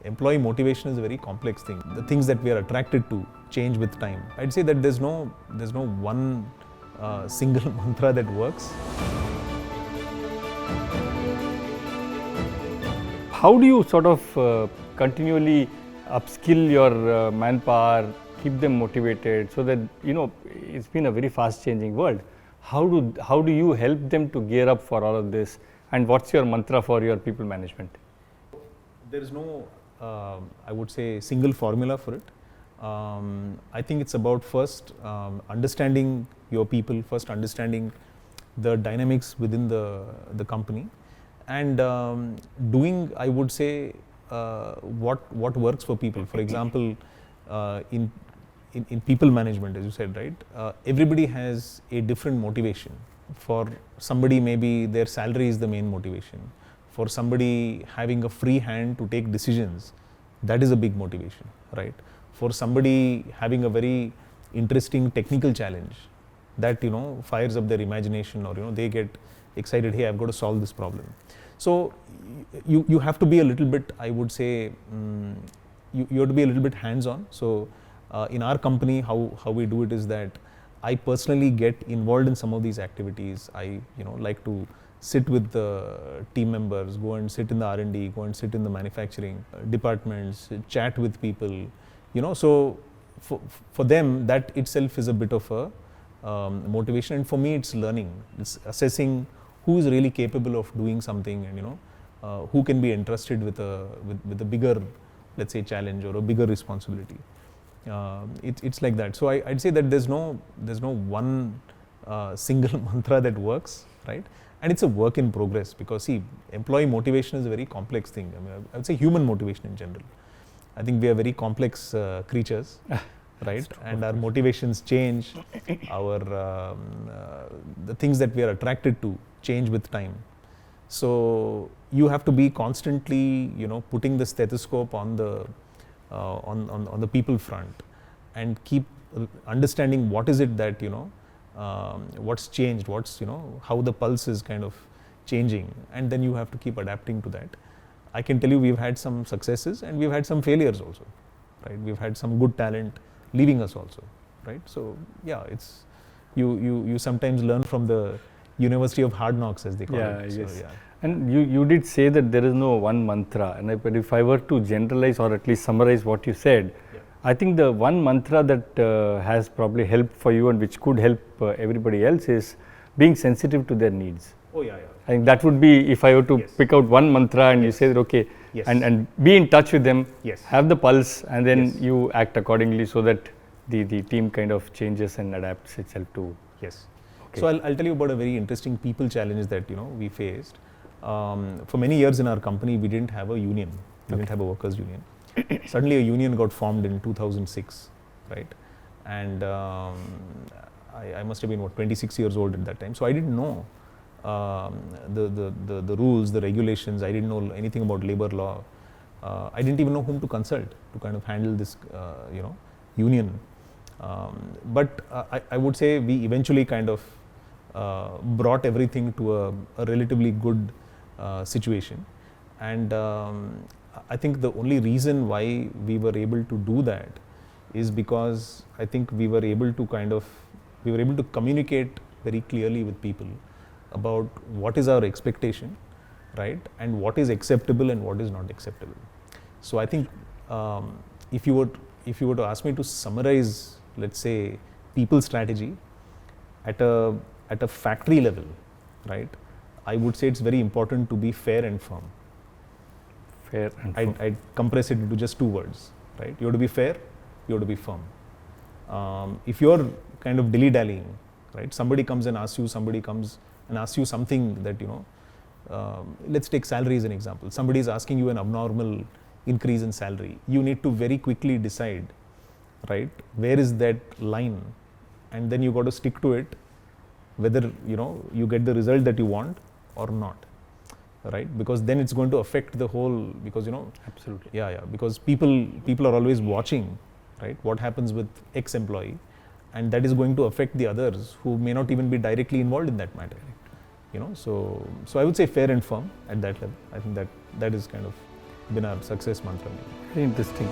employee motivation is a very complex thing. The things that we are attracted to change with time. I'd say that there's no one single mantra that works. How do you sort of continually upskill your manpower, keep them motivated, so that, you know, it's been a very fast changing world. How do you help them to gear up for all of this, and what's your mantra for your people management? There is no, I would say, single formula for it. I think it's about first understanding your people, first understanding the dynamics within the company, and doing, I would say, what works for people. For example, in people management, as you said, right? Everybody has a different motivation. For somebody, maybe their salary is the main motivation. For somebody, having a free hand to take decisions, that is a big motivation, right? For somebody, having a very interesting technical challenge, that, you know, fires up their imagination, or, you know, they get excited, hey, I've got to solve this problem. So you have to be a little bit, I would say, you have to be a little bit hands-on. So in our company, how we do it is that I personally get involved in some of these activities. I, you know, like to sit with the team members, go and sit in the R&D, go and sit in the manufacturing departments, chat with people, you know. So for them, that itself is a bit of a motivation, and for me it's learning. It's assessing who is really capable of doing something, and, you know, who can be entrusted with a bigger, let's say, challenge or a bigger responsibility. It's like that. So I'd say that there's no one single mantra that works, right? And it's a work in progress, because, see, employee motivation is a very complex thing. I mean, I would say human motivation in general. I think we are very complex creatures, right? And our motivations change. Our the things that we are attracted to change with time. So you have to be constantly, you know, putting the stethoscope on the people front, and keep understanding what is it that, you know, what's changed, what's, you know, how the pulse is kind of changing, and then you have to keep adapting to that. I can tell you, we've had some successes and we've had some failures also, right? We've had some good talent leaving us also, right? So yeah, it's you sometimes learn from the University of Hard Knocks, as they call it. Yes. So, yeah. And you did say that there is no one mantra, and but if I were to generalize or at least summarize what you said, yeah, I think the one mantra that has probably helped for you and which could help everybody else is being sensitive to their needs. Oh yeah. I think that would be, if I were to, yes, pick out one mantra, and, yes, you say that, okay, yes, and be in touch with them, yes, have the pulse, and then, yes, you act accordingly, so that the team kind of changes and adapts itself to. Yes. Okay. So I'll tell you about a very interesting people challenge that, you know, we faced. For many years in our company, we didn't have a union. We didn't have a workers' union. Suddenly a union got formed in 2006, right? And I must have been, 26 years old at that time. So I didn't know the rules, the regulations. I didn't know anything about labor law. I didn't even know whom to consult to kind of handle this, you know, union. But I would say we eventually kind of brought everything to a relatively good situation. And I think the only reason why we were able to do that is because I think we were able to communicate very clearly with people about what is our expectation, right? And what is acceptable and what is not acceptable. So I think if you were to ask me to summarize, let's say, people strategy at a factory level, right? I would say it's very important to be fair and firm. Fair and firm. I'd compress it into just two words, right? You have to be fair, you have to be firm. If you're kind of dilly-dallying, right? Somebody comes and asks you something that, you know, let's take salary as an example. Somebody is asking you an abnormal increase in salary. You need to very quickly decide, right? Where is that line? And then you got to stick to it, whether, you know, you get the result that you want or not, right? Because then it's going to affect the whole, because, you know. Absolutely. Yeah, because people are always watching, right? What happens with X employee, and that is going to affect the others who may not even be directly involved in that matter, you know. So I would say fair and firm at that level. I think that is kind of been our success mantra. Very interesting.